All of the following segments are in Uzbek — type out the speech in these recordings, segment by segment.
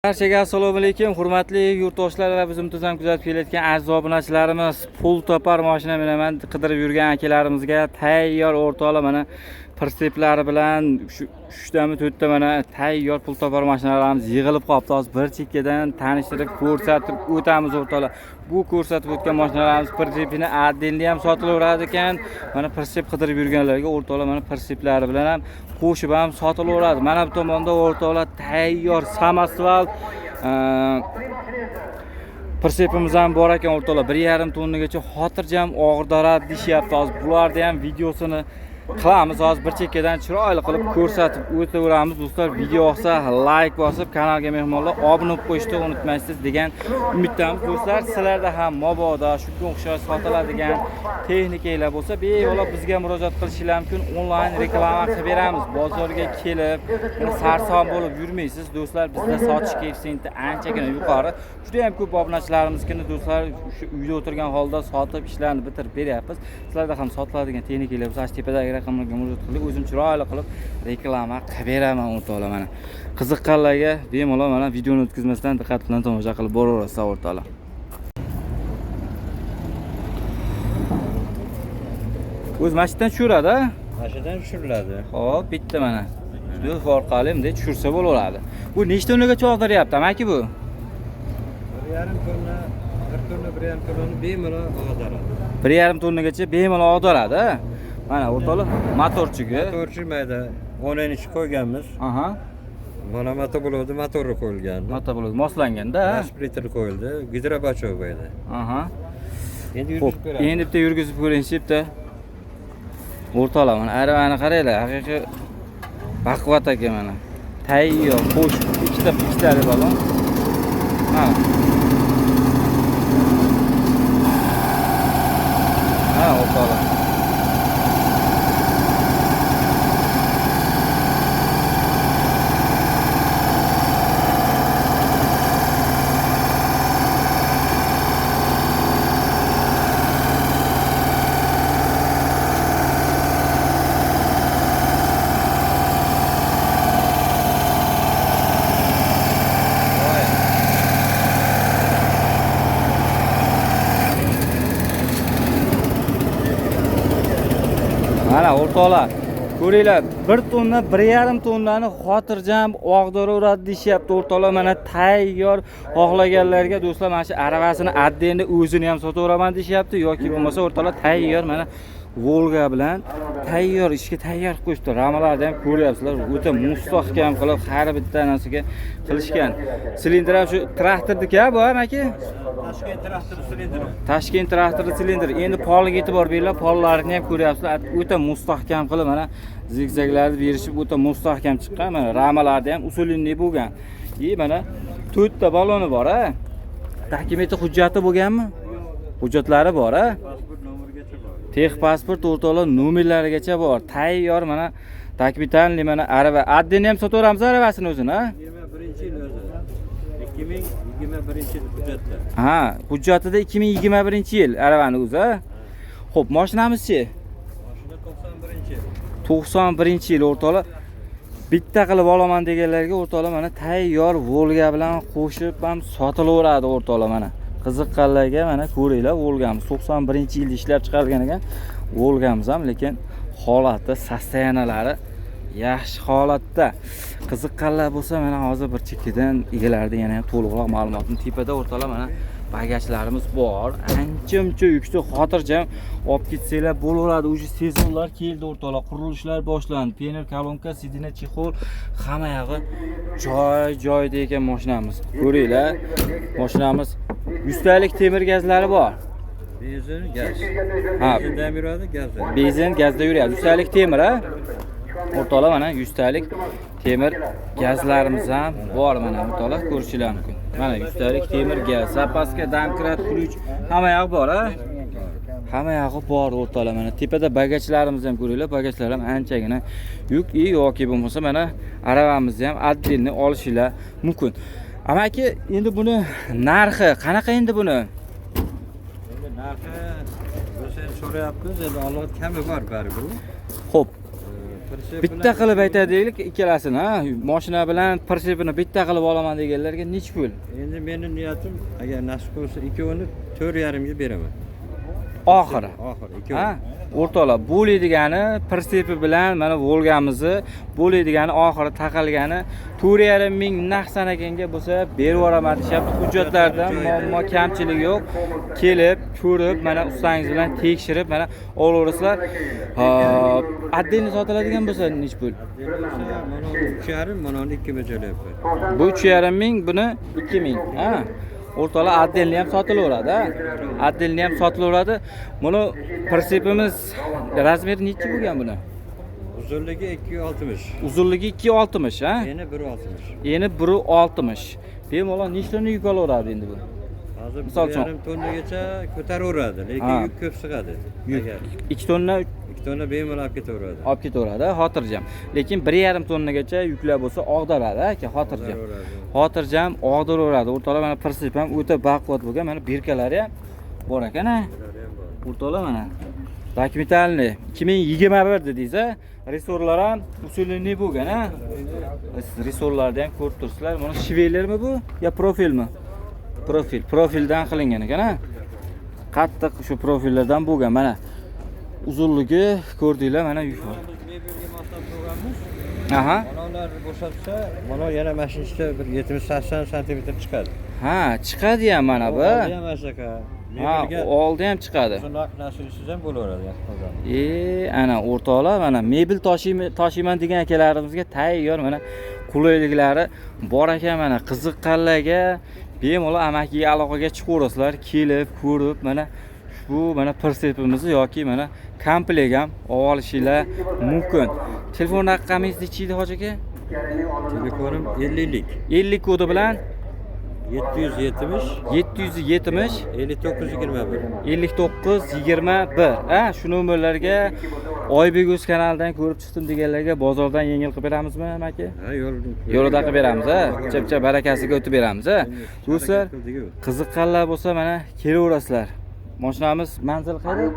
Barchaga assalomu alaykum, hurmatli yurtdoshlar va bizni muntazam kuzatib kelayotgan aziz obunachilarimiz. Pul topar mashina bilan qidirib yurgan akalarimizga tayyor o'rtoqlar mana pritseplar bilan 3 tami 4 ta mana tayyor pul topar mashinalarimiz yig'ilib qolibdi. Hozir bir chekkadan tanishtirib ko'rsatib o'tamiz o'rtoqlar. Bu ko'rsatib o'tgan mashinalarimiz pritsepini addenli ham sotilaveradi ekan. Mana pritsep qidirib yurganlarga o'rtoqlar mana pritseplar bilan ham qo'shib ham sotilaveradi. Mana bu tomonda o'rtoqlar tayyor Samasval pritsepimiz ham bor ekan o'rtoqlar. 1,5 tonnagacha xotirjam og'irdaradi deyapti. Hozir bularda ham videosini qilamiz. Hozir bir chekkadan chiroyli qilib ko'rsatib o'taveramiz do'stlar. Video yoqsa like bosib, kanalga mehmonlar obuna bo'lib qo'yishni unutmaysiz degan umiddamiz do'stlar. Sizlarda ham mabodo shunga o'xshash sotiladigan texnikalar bo'lsa, bemalol bizga murojaat qilishingiz mumkin. Onlayn reklama qilib beramiz. Bozorga kelib, sarson bo'lib yurmaysiz do'stlar. Bizda sotish koeffitsiyenti anchagina yuqori. Juda ham ko'p obunachilarimizni do'stlar shu uyda o'tirgan holda sotib ishlarni bitirib beryapmiz. Sizlarda ham sotiladigan texnikalar bo'lsa, tepadagi raqamlarga murojaat qiling. O'zim chiroyli qilib reklama qilib beraman o'rtoqlar mana. Qiziqqanlarga bemalol mana videoni o'tkazmasdan diqqat bilan tomosha qilib boraverasiz o'rtoqlar. O'z mashinadan tushiradi. Mashinadan tushiriladi. Xo'p, bitta mana. Juda orqali bunday tushirsa bo'laveradi. Bu nechta tonagacha og'diryapti, amaki bu? 1,5 tonna, 1 tonna, 1,5 tonnani bemalol og'diradi. 1,5 tonnagacha bemalol og'diradi. Mana o'rtoqlar motorchiga. Motorchi mayda 10 inch qo'yganmiz. Aha. Mana motoblodi motori qo'yilgan. Motoblod moslangan-da. Splitter qo'yildi, gidrobachov qo'ydi. Aha. Endi yurgizib ko'ramiz. Endi bitta yurgizib ko'ring, bitta. O'rtoqlar mana aravani qaranglar, haqiqiy baquvvat ekan mana. Tayyor, xo'sh, ikkita balon. Ha. Ha, o'rtoqlar. Mana o'rtoqlar, ko'ringlar, 1 tonna, 1,5 tonnani xotirjam og'diraveradi deyapti o'rtoqlar. Mana tayyor xohlaganlarga do'stlar mana shu aravasini addenni o'zini ham sotaveraman deyapti yoki bo'lmasa o'rtoqlar tayyor mana Volga bilan tayyor ishga tayyor qilib qo'yishdi. Ramalarni ham ko'ryapsizlar, o'ta mustahkam qilib har bitta narsaga qilishgan. Silindr ham shu traktorniki bu amaki? Toshkent traktor silindri. Toshkent traktori silindr. Endi poliga e'tibor beringlar, pollarini ham ko'ryapsizlar. O'ta mustahkam qilib mana zigzaglarni berishib o'ta mustahkam chiqqan. Mana ramalarda ham usulinli bo'lgan. Mana 4 ta baloni bor, ha. Takimet hujjati bo'lganmi? Hujjatlari bor, ha. Texpasport o'rtoqlar nomerlarigacha bor. Tayyor mana takbitanli mana arava. Adden ham sotaveramiz aravasini o'zini, ha? 21-yil o'zi. 2021-yil hujjatda. Ha, hujjatida 2021-yil aravani o'zi, ha? Xo'p, mashinamiz-chi? Mashina 91-yil. 91-yil o'rtoqlar. Bitta qilib olaman deganlarga o'rtoqlar mana tayyor Volga bilan qo'shib ham sotilaveradi o'rtoqlar mana. Qiziqqanlarga mana ko'ringlar, Volgamiz 91-yilda ishlab chiqarilgan ekan. Volgamiz ham lekin holati, sostoyanalari yaxshi holatda. Qiziqqanlar bo'lsa mana hozir bir chekkadan egalarida yana ham to'liqroq ma'lumotni tepada o'rtoqlar mana bagajlarimiz bor. Ancha-muncha yuksak xotirjam olib ketsanglar bo'laveradi. O'sha sezonlar keldi o'rtoqlar, qurilishlar boshlandi. Pioner kolonka, sidina, chexol hamma yog'i joy-joyda ekan mashinamiz. Ko'ringlar, mashinamiz 100 talik temir gazlari bor. Benzin, gaz. Ha, Benzin ham yuradi, gaz ham. benzin, gazda yuradi. 100 talik temir, ha? O'rtoqlar mana 100 talik temir gazlarimiz ham bor mana o'rtoqlar, ko'rishingiz mumkin. Mana 100 talik temir gaz, zapaska, damkrat, ключ hamma yoq bor, ha? Hamma yog'i bor o'rtoqlar. Mana tepada bagajlarimiz ham ko'ringlar, bagajlar ham anchagina yuk yoki bo'lmasa mana aravamizni ham addenni olishingiz mumkin. Amaki, endi buni narxi qanaqa endi buni? Endi narxi biz so'rayapmiz, endi olot kami bor baribir. Xo'p, Bitta qilib aytaylik ikkalasini, ha. Mashina bilan pritsepini bitta qilib olaman deganlarga nech pul? Endi mening niyatim agar nasib bo'lsa ikkovini 4,5 ga beraman. Oxiri. Oxiri Ha, ikkovini. o'rtoqlar, bo'laydigani prinsipi bilan mana Volgamizni bo'laydigani oxiri taqilgani 4,5 ming naqsan ekanga bo'lsa berib yuboraman deyapti. Hujjatlarda muammo kamchilik yo'q. Kelib, ko'rib, mana ustangiz bilan tekshirib, mana olaverasizlar. Отдельно sotiladigan bo'lsa nech pul? Mana 3,5, mana 2 bajaryapti. Bu 3,5 ming, buni 2 ming. Ha. O'rtoqlar отдельно ham sotilaveradi, ha. Отдельно ham sotilaveradi. Buni prinsipimiz razmeri necha bo'lgan buni? Uzunligi 2,60. Uzunligi 2,60, ha? Eni 1,60. Eni 1,60. Bemalol nechtani yuk olaveradi endi bu? Hozir Misol uchun 1,5 tonagacha ko'taraveradi, lekin yuk ko'p sig'adi. Agar 2 tonna 2 tonna bemalol olib ketaveradi. olib ketaveradi, xotirjam. Lekin 1,5 tonnagacha yuklar bo'lsa og'daradi, aka, xotirjam. Xotirjam og'diraveradi. O'rtoqlar, mana prinsip ham o'ta baquvvat bo'lgan. Mana birkalari ham bor ekan-a. O'rtoqlar, mana dokumentalniy 2021 dedingiz, a? Resorlar ham usulli bo'lgan, a? Resorlarda ham ko'rib turibsizlar. Mana shivelermi bu? Yo profilmi? Profil. Profildan qilingan ekan-a. Qattiq shu profillardan bo'lgan. Mana uzunligi ko'rdinglar, mana yuk bor. Aha. Manalar bo'shatsa, mana yana mashinada bir 70-80 sm chiqadi. Ha, chiqadi ham mana bu. Oldi ham ashaka. Ha, oldi ham chiqadi. Shundoq narsangiz ham bo'laveradi yaxshi. Ana o'rtoqlar, mana mebel tashiyman degan akalarimizga tayyor mana qulayliklari bor ekan. Mana qiziqqanlarga bemalol amakiga aloqaga chiqaverasizlar, kelib, ko'rib, mana bu mana prinsipimizni yoki mana komplekt ham olishinglar mumkin. Telefon raqamingiz nechi edi hoji aka? Telefonim 50lik. 50 kodi bilan 770 770 5921. 5921. Ha, shu nomerlarga Oybek o'z kanalidan ko'rib chiqdim deganlarga bozordan yengil qilib beramizmi, aka? Ha, Yo'lda qilib beramiz, ha. Chap-chap barakasiga o'tib beramiz, ha. Do'stlar, qiziqqanlar bo'lsa mana kelaverasizlar. Mashinamiz manzil qayerda?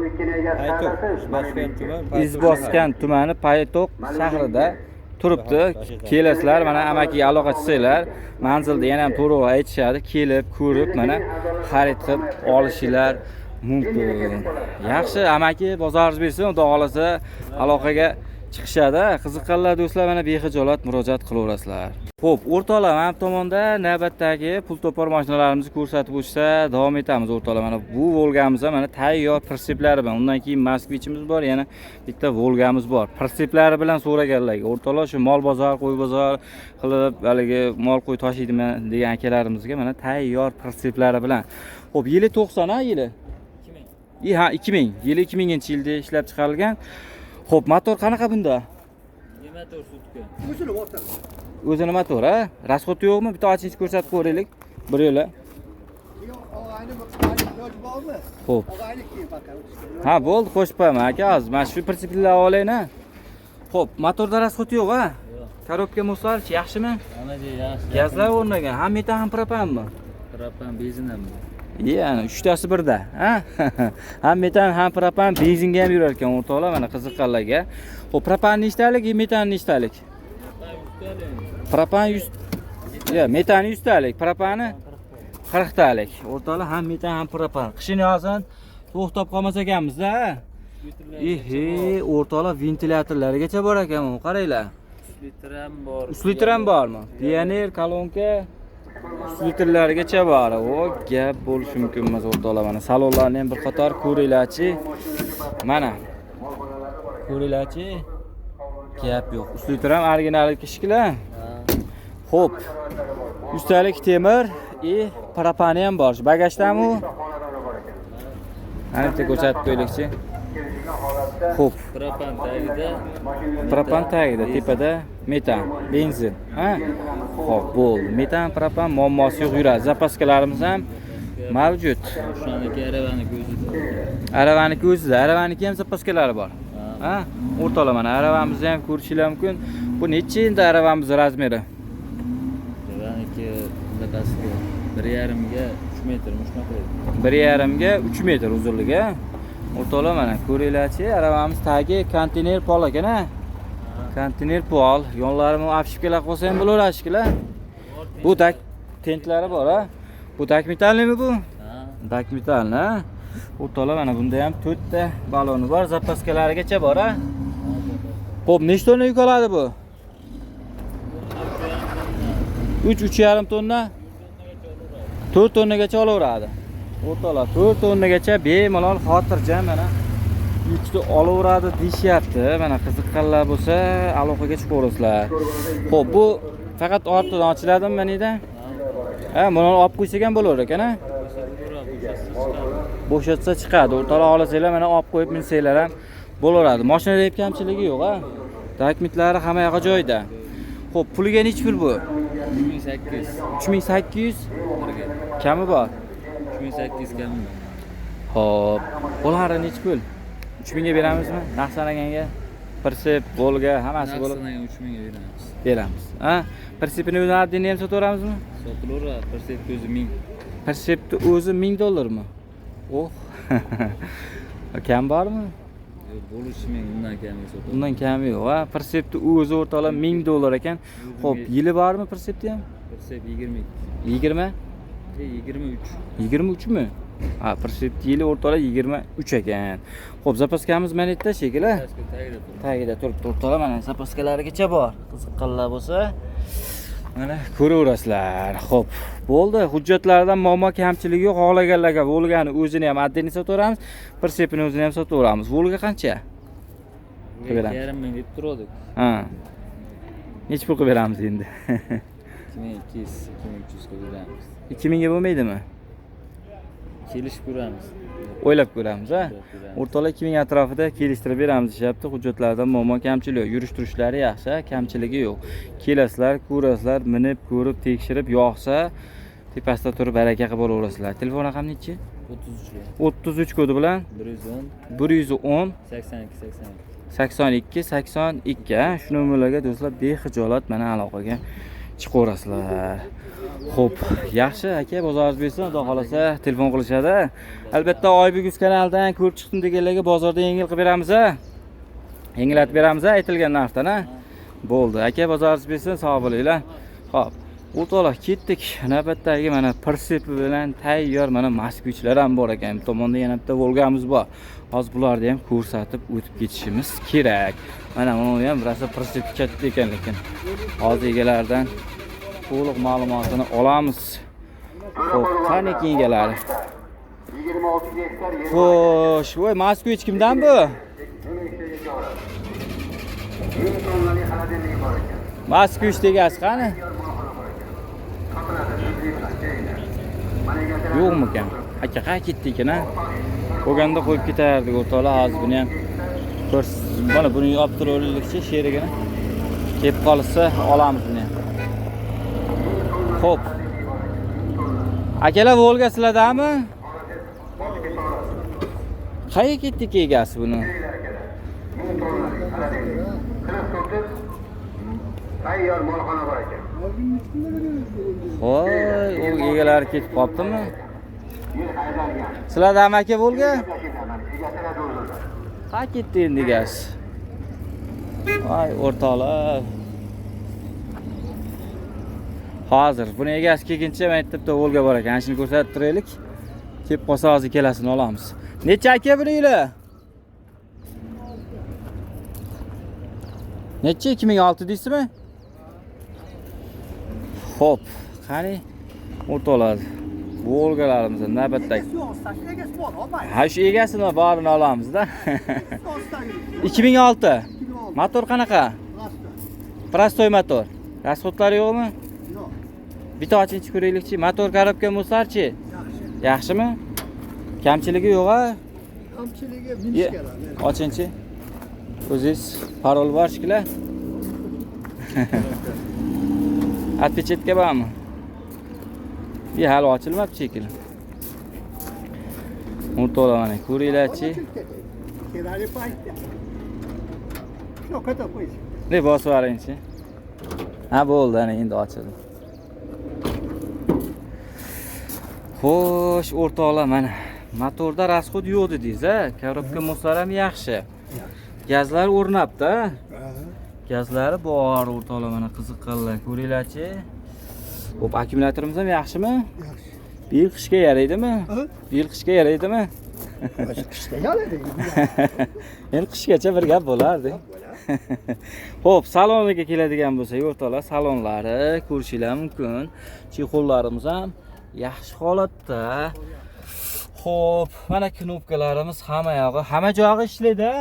Paytoq, Izboskan tumani. Izboskan tumani Paytoq shahrida turibdi. Kelasizlar, mana amakiga aloqa qilsanglar, manzilda yana ham to'g'ri aytishadi. Kelib, ko'rib, mana xarid qilib olishinglar mumkin. Yaxshi, amaki bozoringiz bersin, xudo xolasa aloqaga chiqishadi. Qiziqqanlar do'stlar mana bexijolat murojaat qilaverasizlar. Xo'p, o'rtoqlar, men tomonda navbatdagi pul topar mashinalarimizni ko'rsatib o'tsa, davom etamiz o'rtoqlar. Mana bu Volgamiz mana tayyor prinsiplari bilan. Undan keyin Moskvichimiz bor, yana bitta Volgamiz bor. Prinsiplari bilan so'raganlarga, o'rtoqlar, shu mol bozor, qo'y bozor qilib, haligi mol qo'y tashiydiman degan akalarimizga mana tayyor prinsiplari bilan. Xo'p, yili 90 ha, yili 2000. Ha, 2000. Yili 2000-yilda ishlab chiqarilgan. Xo'p, motor qanaqa bunda? Motor sutka. O'zini motor, ha? Rasxoti yo'qmi? Bitta ochingiz ko'rsatib ko'raylik. Bir yo'la. Xo'p. Ha, bo'ldi, qo'shib qo'yaman aka, hozir. Mana shu prinsiplar olayna. Xo'p, motorda rasxoti yo'q, ha? Korobka mo'starchi yaxshimi? Hammaga yaxshi. Gazlar o'rnagan. Ham metan, ham propanmi? Propan, benzin ham. Yana uchtasi birda, ha? Ham metan, ham propan, benzinga ham yurar ekan o'rtoqlar, mana qiziqqanlarga. Xo'p, propan nechtalik, metan nechtalik? Propan 100, ya, metan 100 talik, propani 40 talik. O'rtoqlar, ham metan, ham propan. Qishini yozin to'xtab qolmas ekanmiz-da, ha? O'rtoqlar, ventilyatorlarigacha bor ekan, qaranglar. 3 litr ham bor. 3 litr ham bormi? Pioner, kolonka 3 litrlargacha bor. O, gap bo'lishi mumkin emas o'rtoqlar. Mana salonlarni ham bir qator ko'ringlarchi. Mana. Ko'ringlarchi. Gap yo'q. 3 litr ham original kishkilar. Xo'p. 100 talik temir, propani ham bor. Bagajdami u? Ana bitta ko'rsatib qo'yaylikchi. Xo'p. Propan tagida, tepada metan, benzin, ha? Xo'p, bo'ldi. Metan, propan muammosi yo'q yuradi. Zapaskalarimiz ham mavjud. Shuniki aravaniki o'zida. Aravaniki o'zida, aravaniki ham zapaskalari bor. Ha? O'rtoqlar, mana aravamizni ham ko'rishingiz mumkin. Bu necha endi aravamiz razmeri? Aravaniki bunaqasi 1,5 ga 3 metr shunaqa. 1,5 ga 3 metr uzunligi. O'rtoqlar, mana ko'ringlarchi, aravamiz tagi konteyner pol ekan-a. Konteyner pol, yonlarini opshib kelib qolsa ham bo'laverashkilar. Bu tentlari bor, ha. Bu metalmi bu? Ha. Metalni, ha. O'rtoqlar mana bunda ham 4 ta baloni bor, zapaskalarigacha bor, ha. Xo'p, nechta tonna yuk oladi bu? 3,5 tonna. 4 tonnagacha olaveradi. O'rtoqlar 4 tonnagacha bemalol xotirjam mana yukni olaveradi deyishyapti. Mana qiziqqanlar bo'lsa, aloqaga chiqaverasizlar. Xo'p, bu faqat ortidan ochiladimi menida? Ha, buni olib qo'ysak ham bo'lar ekan, ha? Bo'shatsa chiqadi. O'rtoqlar olasizlar, mana olib qo'yib minsanglar ham bo'laveradi. Mashinada hech kamchiligi yo'q, ha? Dokumentlari hamma yoqqa joyida. Xo'p, puliga nech pul bu? 3800. 3800 kami bor. 3800 kami. Xo'p, bularni nech pul? 3000 ga beramizmi? Naqslanaganga, Persep, Volga hammasi bo'lib Naqslangan 3000 ga beramiz. beramiz. Ha? Persepni o'zini addini ham sotaveramizmi? Sotilaveradi. Persep o'zi 1000. Persepni o'zi $1000mi? Oh. Kam bormi? Bo'lishi men undan kami sotaman. Undan kami yo'q, ha? Persepni o'zi o'rtoqlar $1000 ekan. Xo'p, yili bormi Persepni ham? Persep 22. 20? 23. 23 mi? Ha, Persepni yili o'rtoqlar 23 ekan. Xo'p, zapaskamiz mana yerda shekilli. Tagida turibdi o'rtoqlar, mana zapaskalarigacha bor. Qiziqqanlar bo'lsa, mana ko'raverasizlar. Xo'p, bo'ldi. Hujjatlardan muammo kamchiligi yo'q. Xohlaganlarga Volgani o'zini ham addini sotaveramiz, Persepni o'zini ham sotaveramiz. Volga qancha? 2,5 ming deb turdik. Ha. Nech pul qilib beramiz endi? 2200, 2300 ga beramiz. 2000 ga bo'lmaydimi? Kelishib ko'ramiz. O'ylab ko'ramiz, ha? O'rtoqlar 2000 atrofida kelishtirib beramiz deyapti. Hujjatlardan muammo kamchiligi yo'q. Yurish-turishlari yaxshi, kamchiligi yo'q. Kelasizlar, ko'rasizlar, minib, ko'rib, tekshirib, yoqsa, tepasida turib baraka qilib olaverasizlar. Telefon raqami nechi? 33 kodi bilan 110 82 82, ha? Shu nomerlarga do'stlar bexijolat mana aloqaga chiqaverasizlar. Xo'p, yaxshi aka, bozoringiz bersin, xudo xolasa telefon qilishadi. Albatta Oybek kanalidan ko'rib chiqdim deganlarga bozorda yengil qilib beramiz, ha? Yengillatib beramiz, ha, aytilgan narxdan, ha? Bo'ldi. Aka, bozoringiz bersin, sog' bo'linglar. Xo'p, o'rtoqlar ketdik. Navbatdagi mana Persep bilan tayyor mana Moskvichlar ham bor ekan. Bu tomonda yana bitta Volgamiz bor. Hozir bularni ham ko'rsatib o'tib ketishimiz kerak. Mana buni ham rosa Persep katta ekan, lekin hozir egalaridan to'liq ma'lumotini olamiz. Xo'p, qani egalari? 26 gektar yer. Xo'sh, voy, Moskvich kimdan bu? 1000 tonnali xaladenlik bor ekan. Moskvich degasi qani? Yo'qmi ekan? Aka, qayerga ketdi ekan, ha? Bo'lganda qo'yib ketardik o'rtoqlar, hozir buni ham mana buni olib turaylikchi sherigini. Kelib qolsa olamiz buni. Xo'p. Akalar Volga sizlardami? Qayerga ketdi egasi buni? Tayyor molxona bor ekan. Voy, u egalari ketib qolibdimi? Yer haydalgan. Sizlardami aka Volga? Egasini do'zildi. Qayerga ketdi endi egasi? Voy, o'rtoqlar. Hozir buni egasi kelguncha men bitta Volga bor ekan. Shuni ko'rsatib turaylik. Kelib qolsa hozir kelasini olamiz. Necha aka buninglar? Necha 2006 deysizmi? Xo'p, qani o'rtoqlar. Volgalarimiz navbatdagi. Ha, shu egasini borini olamiz-da. 2006. Motor qanaqa? Prostoy motor. Rasxodlari yo'qmi? Yo'q. Bitta ochingchi ko'raylikchi. Motor korobka musarchi? Yaxshimi? Kamchiligi yo'q-a? Kamchiligi minish kerak. Ochingchi. O'zingiz parol bor shekilli. Отпечатка bormi? Bir hali ochilmabdi shekilli. O'rtoqlar mana ko'ringlarchi. Kerakli paytda. Shu qata qo'yish. Ne bosib yuboringchi. Ha, bo'ldi, ana endi ochildi. Xo'sh, o'rtoqlar mana motorda rasxod yo'q dedingiz, ha? Korobka motor ham yaxshi. Gazlar o'rnabdi, ha? Gazlari bor o'rtoqlar, mana qiziqqanlar. Ko'ringlar-chi. Xo'p, akkumulyatorimiz ham yaxshimi? Yaxshi. Bir yil qishga yaraydimi? Ha? Bir yil qishga yaraydimi? O'sha qishda yaraydi. Endi qishgacha bir gap bo'lardi. Xo'p, saloniga keladigan bo'lsak, o'rtoqlar, salonlari ko'rishinglar mumkin. Chexollarimiz ham yaxshi holatda. Xo'p, mana knopkalarimiz hamma joyi ishlaydi.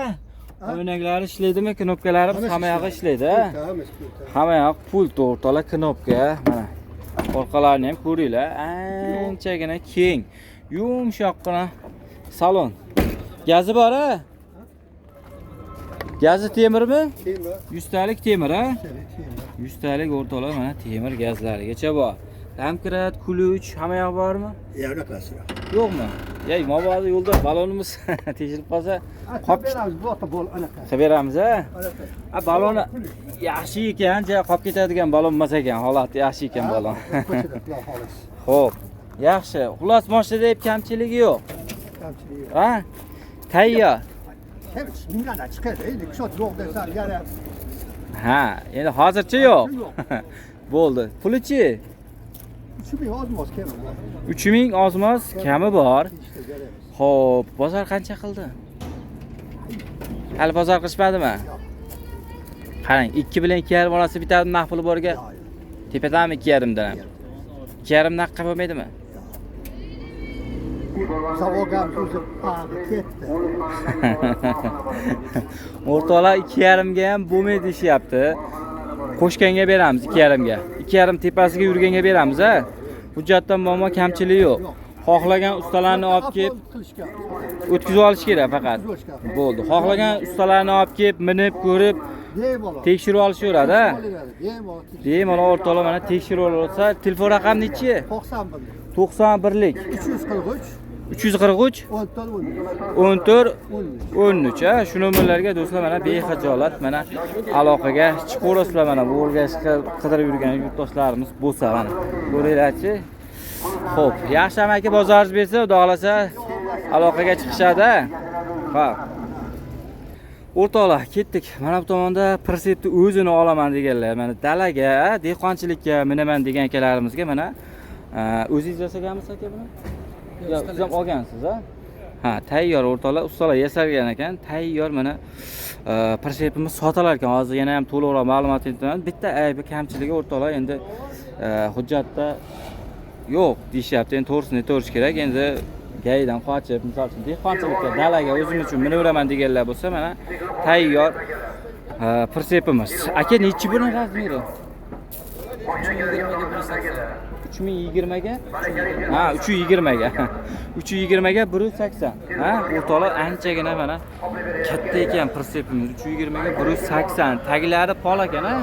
O'ynaklari ishlaydimi? Knopkalarimiz hamma yog'i ishlaydi. Hamma yoq pult o'rtoqlar, knopka. Mana orqalarini ham ko'ringlar. Anchagina keng, yumshoqqina salon. Gazi bor-a? Gazi temirmi? Temir. 100 talik temir, ha? Temir. 100 talik o'rtoqlar, mana temir gazlarigacha bor. Ramkirat, kuluch, hamma yoq bormi? Yo'qlasi. Yo'qmi? Yey, mabodo yo'lda balonimiz teshilib qolsa, qop beramiz, bo'ta bo'l anaqa. qilib beramiz, ha? Ha, baloni yaxshi ekan, qolib ketadigan balon emas ekan, holati yaxshi ekan balon. Xo'p, yaxshi. Xullas, mashinada hep kamchiligi yo'q. Kamchiligi yo'q. Ha? Tayyor. Hep minada chiqadi, endi kishot yo'q desa, yana Ha, endi hozircha yo'q. Bo'ldi. Pulichi? 3000 ozmos kami bor. 3000 ozmos kami bor. İşte göremiz. Xo'p, bozor qancha qildi? Hali bozor qilishmadimi? Qarang, 2 bilan 2,5 orasi bitadi naq puli borga. Tepadami 2,5 dan ham. 2,5 naqqa bo'lmaydimi? Savogam o'zi ketdi. O'rtoqlar 2,5 ga ham bo'lmaydi deyapti. Qo'shganga beramiz 2,5 ga. 2,5 tepasiga yurganga beramiz, ha? Hujjatdan muammo kamchiligi yo'q. Xohlagan ustalarni olib kelib o'tkazib olish kerak faqat. Bo'ldi. Xohlagan ustalarni olib kelib, minib, ko'rib, tekshirib olishaveradi, ha? Bemalol o'rtoqlar mana tekshirib olsa, telefon raqami nechi? 91. 91lik 343 343 14 13, ha? Shu nomerlarga do'stlar mana bexijolat mana aloqaga chiqaverasizlar, mana bu o'rgashga qidirib yurgan yurtdoshlarimiz bo'lsa mana. Ko'ringlar-chi. Xo'p, yaxshi amaki bozoringiz bersa, xudo xolasa aloqaga chiqishadi. Xo'p. O'rtoqlar, ketdik. Mana bu tomonda pritsepni o'zini olaman deganlar, mana dalaga, dehqonchilikka minaman degan akalarimizga mana o'zingiz yasaganmisiz aka buni? Yo'q, siz ham olgansiz, ha? Ha, tayyor o'rtoqlar, ustalar yasalgan ekan. Tayyor mana pritsepimiz sotilar ekan. Hozir yana ham to'liqroq ma'lumot beraman. Bitta aybi kamchiligi o'rtoqlar, endi hujjatda yo'q deyishyapti. Endi to'g'risini aytaverish kerak. Endi gaydan qochib, misol uchun dehqonchilikka, dalaga o'zim uchun minaveraman deganlar bo'lsa, mana tayyor pritsepimiz. Aka, nechi buni razmeri? 320 ga? Ha, 320 ga. 320 ga 180. Ha, o'rtoqlar anchagina mana katta ekan pritsepimiz. 320 ga 180. Taglari pol ekan, ha?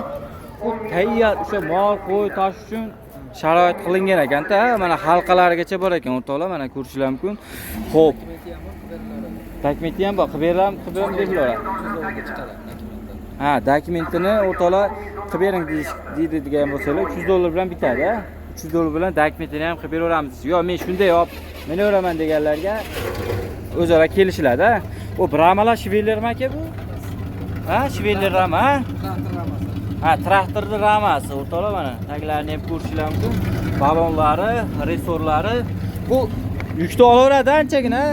Tayyor o'sha mol, qo'y tosh uchun sharoit qilingan ekan-da. Mana halqalarigacha bor ekan o'rtoqlar, mana ko'rishlar mumkin. Xo'p. Dokumenti ham bor, qilib beraman dedilar. Ha, dokumentini o'rtoqlar qilib bering deydi degan bo'lsalar, $300 bilan bitadi, ha? $300 bilan dokumentini ham qilib beraveramiz. Yo, men shunday olib minaveraman deganlarga o'zaro kelishiladi, ha? O bramalar shivellermi aka bu? Ha, shiveller rama, ha? Ha, traktorning ramasi o'rtoqlar, mana taglarini ham ko'rishlar mumkin. Balonlari, resorlari. Bu yukni olaveradi anchagina.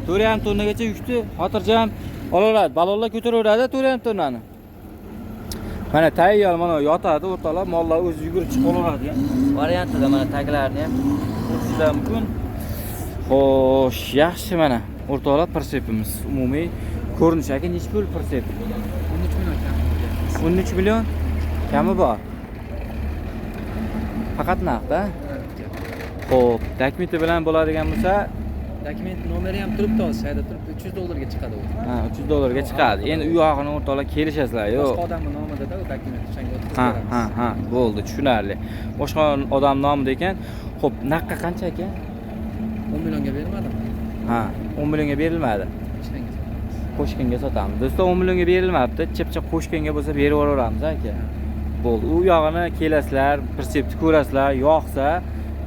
4,5 tonnagacha yukni xotirjam olaveradi. Balonlar ko'taraveradi 4,5 tonnani. Mana tayyor mana yotadi o'rtoqlar, mollar o'zi yugurib chiqib olaveradi. Variantida mana taglarini ham ko'rishlar mumkin. Xo'sh, yaxshi mana o'rtoqlar pritsepimiz. Umumiy ko'rinish aka nechi pul pritsep? 13 million kami bor. Faqat naqd-a? Xo'p, dokumenti bilan bo'ladigan bo'lsa, Dokument nomeri ham turibdi, hozir sayda turibdi, $300 ga chiqadi u. ha, $300 ga chiqadi. Endi u yog'ini o'rtoqlar kelishasizlar, yo'q. Boshqa odamning nomida-da u dokument o'shanga o'tkazib beramiz. Ha, bo'ldi, tushunarli. Boshqa odam nomida ekan. Xo'p, naqqa qancha ekan? 10 millionga bermadim. Ha, 10 millionga berilmadi. Qo'shganga sotamiz. Do'stlar, 10 millionga berilmabdi. Chipcha qo'shganga bo'lsa berib yuboramiz aka. Bo'ldi. U yog'ini kelasizlar, pritsepni ko'rasizlar, yoqsa,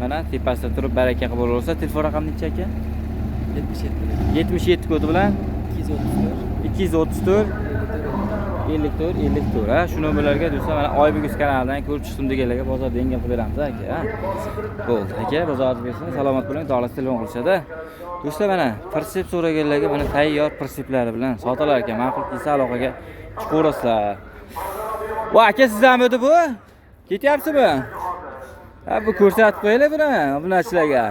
mana tepasida turib baraka qilib olaversa, telefon raqami necha aka? 77. 77 kodi bilan 234 234 54 54 ha. Shu nomerlarga do'stlar mana Oybek kanalidan ko'rib chiqdim deganlarga bozorda eng qilib beramiz aka, ha. Bo'ldi. Aka, bozorda salomat bo'ling, davlat telefon qilishadi. Do'stlar mana prinsip so'raganlarga mana tayyor prinsiplari bilan sotalar ekan. Ma'qul kelsa aloqaga chiqaverasizlar. Va aka, sizlarmi edi bu? Ketyapsizmi? Ha, bu ko'rsatib qo'yinglar buni, obunachilarga.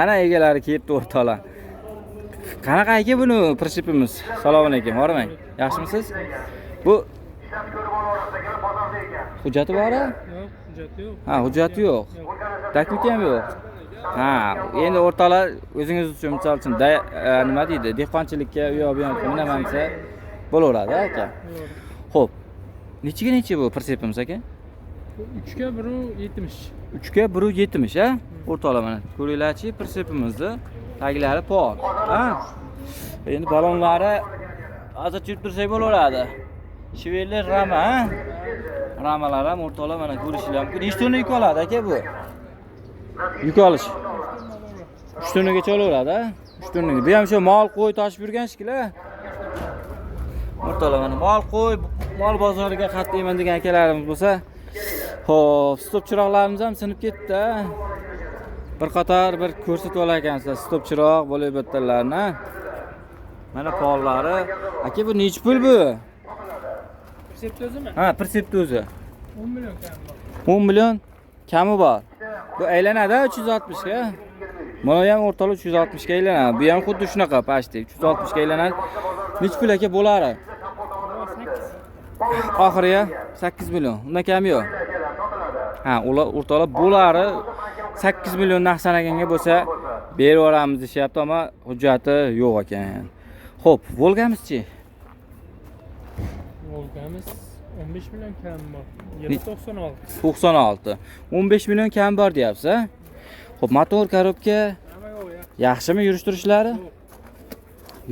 Ana egalari kelibdi o'rtoqlar. Qanaqa aka buni prinsipimiz? Assalomu alaykum, bormang. Yaxshimisiz? Bu hujjati bor-a? Yo'q, hujjati yo'q. Ha, hujjati yo'q. Taklifim ham yo'q. Ha, endi o'rtoqlar o'zingiz uchun misol uchun nima deydi? Dehqonchilikka u yoq bu yoqqa minamansa bo'laveradi aka. Xo'p. Necha bu prinsipimiz aka? 3 ga 1.70. 3 ga 1.70 ha? O'rtoqlar mana ko'ringlarchi prinsipimizni. Taglari pol. Ha? Endi balonlari hozir yurib tursak bo'laveradi. Shivelli rama, ha? Ramalar ham o'rtoqlar mana ko'rishinglar mumkin. Nechta tonna yuk oladi aka bu? Yuk olish. 3 tonnagacha olaveradi, ha? 3 tonnaga. Bu ham shu mol qo'y tashib yurgan shekilli. O'rtoqlar mana mol qo'y, mol bozoriga qatnayman degan akalarimiz bo'lsa, xo'p, stop chiroqlarimiz ham sinib ketdi, ha? Bir qator bir ko'rsatib olar ekansizlar, stop chiroq bo'lib bittalarni. Mana pollari. Aka, bu nech pul bu? Prinsipni o'zimi? Ha, prinsipni o'zi. 10 million kami bor. 10 million kami bor. Bu aylanadi 360 ga. Mana ham o'rtoqlar 360 ga aylanadi. Bu ham xuddi shunaqa pashti 360 ga aylanadi. Nech pul aka bo'ladi? 8. Oxiriga 8 million. Undan kam yo'q. Ha, ular o'rtoqlar bo'ladi 8 million naqd sanaganga bo'lsa berib yuboramiz deyapti, ammo hujjati yo'q ekan. Xo'p, Volgamiz-chi? Volgamiz 15 million kami bor. 96. 96. 15 million kam bor deyapsiz, ha? Xo'p, motor, korobka yaxshimi yurishtirishlari?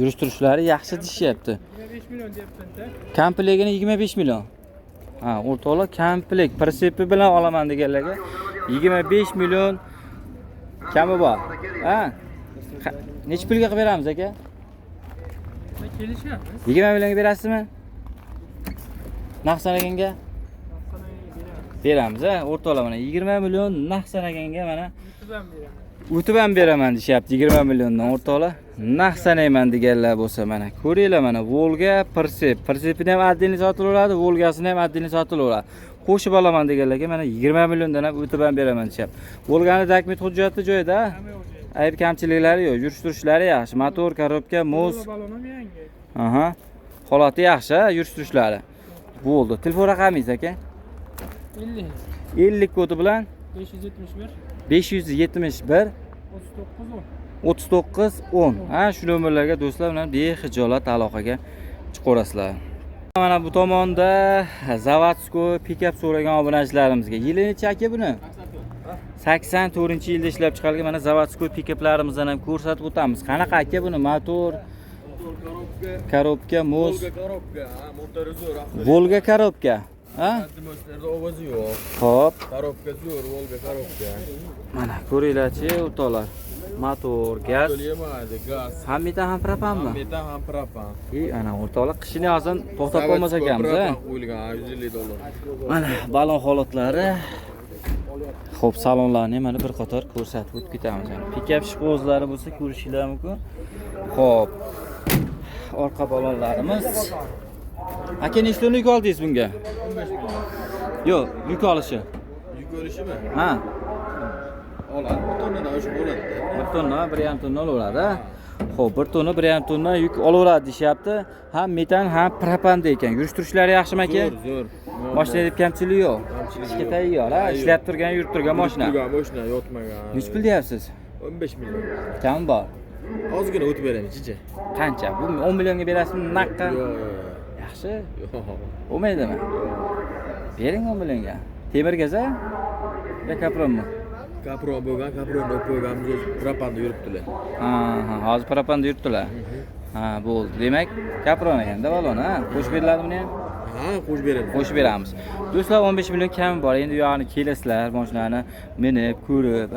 Yurishtirishlari yaxshi deyapti. 25 million deyapti-da. Komplegini 25 million. Ha, o'rtoqlar komplekt prinsipi bilan olaman deganlarga 25 million kami bor. Ha? Nech pulga qilib beramiz aka? Kelishamiz. 20 millionga berasizmi? Naqd sanaganga? Beramiz, ha? O'rtoqlar mana 20 million naqd sanaganga mana o'tib ham beraman deyapti 20 milliondan o'rtoqlar. Naqd sanayman deganlar bo'lsa mana ko'ringlar mana Volga prinsip. Prinsipini ham addining sotilaveradi, Volgasini ham addining sotilaveradi. Qo'shib olaman deganlarga mana 20 milliondan ham o'tib ham beraman deyapti. Volgani dokument hujjati joyida. Ayb kamchiliklari yo'q, yurishtirishlari yaxshi. Motor, korobka, muz. Balonim yangi. Aha. Holati yaxshi, yurishtirishlari. Bo'ldi. Telefon raqamingiz aka? 50 kodi bilan 571 571 39 10. Ha, shu nomerlarga do'stlar bilan bexijolat aloqaga chiqaverasizlar. Mana bu tomonda zavodskoy pikap so'ragan obunachilarimizga yili necha aka buni? 84-yilda ishlab chiqarilgan mana zavodskoy pikaplarimizdan ham ko'rsatib o'tamiz. Qanaqa aka buni? Motor, korobka, muz. Volga korobka. Ha? Ovozi yo'q. Xo'p. Korobka zo'r, Volga korobka. Mana ko'ringlar-chi, o'rtoqlar. Motor, gaz. Yemaydi, gaz. Ham metan ham propanmi? Metan ham propan. Ana o'rtoqlar qishini hozir to'xtab qolmas ekanmiz, ha? Qo'yilgan $150. Mana balon holatlari. Xo'p, salonlarni mana bir qator ko'rsatib o'tib ketamiz. Pikap shpozlari bo'lsa ko'rishinglar mumkin. Xo'p. Orqa balonlarimiz. Aka, nechta yuk oldingiz bunga? 15 million. Yo'q, yuk olishi. Yuk olishimi? Ha. Oladi, bir tonnadan oshib bo'ladi-da. 1 tonna, 1,5 tonna olaveradi. Xo'p, 1 tonna, 1,5 tonna yuk olaveradi deyapti. Ham metan, ham propanda ekan. Yurishtirishlari yaxshimi aka? Zo'r. Mashina deb kamchilik yo'q. Ishga tayyor, ha? Ishlab turgan, yurib turgan mashina. Turgan mashina, yotmagan. Nech pul deyapsiz? 15 million. Kam bor. Ozgina o'tib beramiz, chichi. Qancha? Bu 10 millionga berasizmi? Naqqa? Yo'q. Yaxshi. Yo'q. Bo'lmaydimi? Bering 10 millionga. Temir gaza? Ya kapronmi? Kapron bo'lgan, kapronni olib qo'yganmiz, propanda yuribdilar. Ha, hozir propanda yuribdilar. Ha, bo'ldi. Demak, kapron ekanda balon, ha? Qo'shib beriladi buni ham? Ha, Ha, qo'shib beramiz. Qo'shib beramiz. Do'stlar 15 million kami bor. Endi u yoqni kelasizlar, mashinani minib, ko'rib,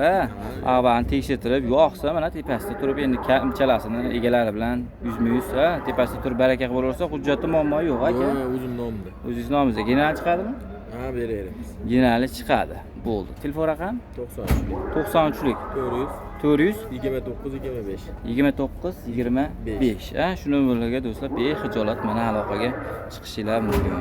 avvalni tekshirtirib, yo'qsa mana tepasida turib endi kalasini egalari bilan yuzma-yuz, tepasida turib baraka qilib olaversa, hujjatda muammo yo'q aka. O'zim nomimda. O'zingiz nomingizda general chiqadimi? Ha, beraveramiz. Generali chiqadi. Bo'ldi. Telefon raqam 93lik 93lik 400 400 29 25. 29 25. Shu nomerlarga do'stlar bexijolat mana aloqaga chiqishinglar mumkin.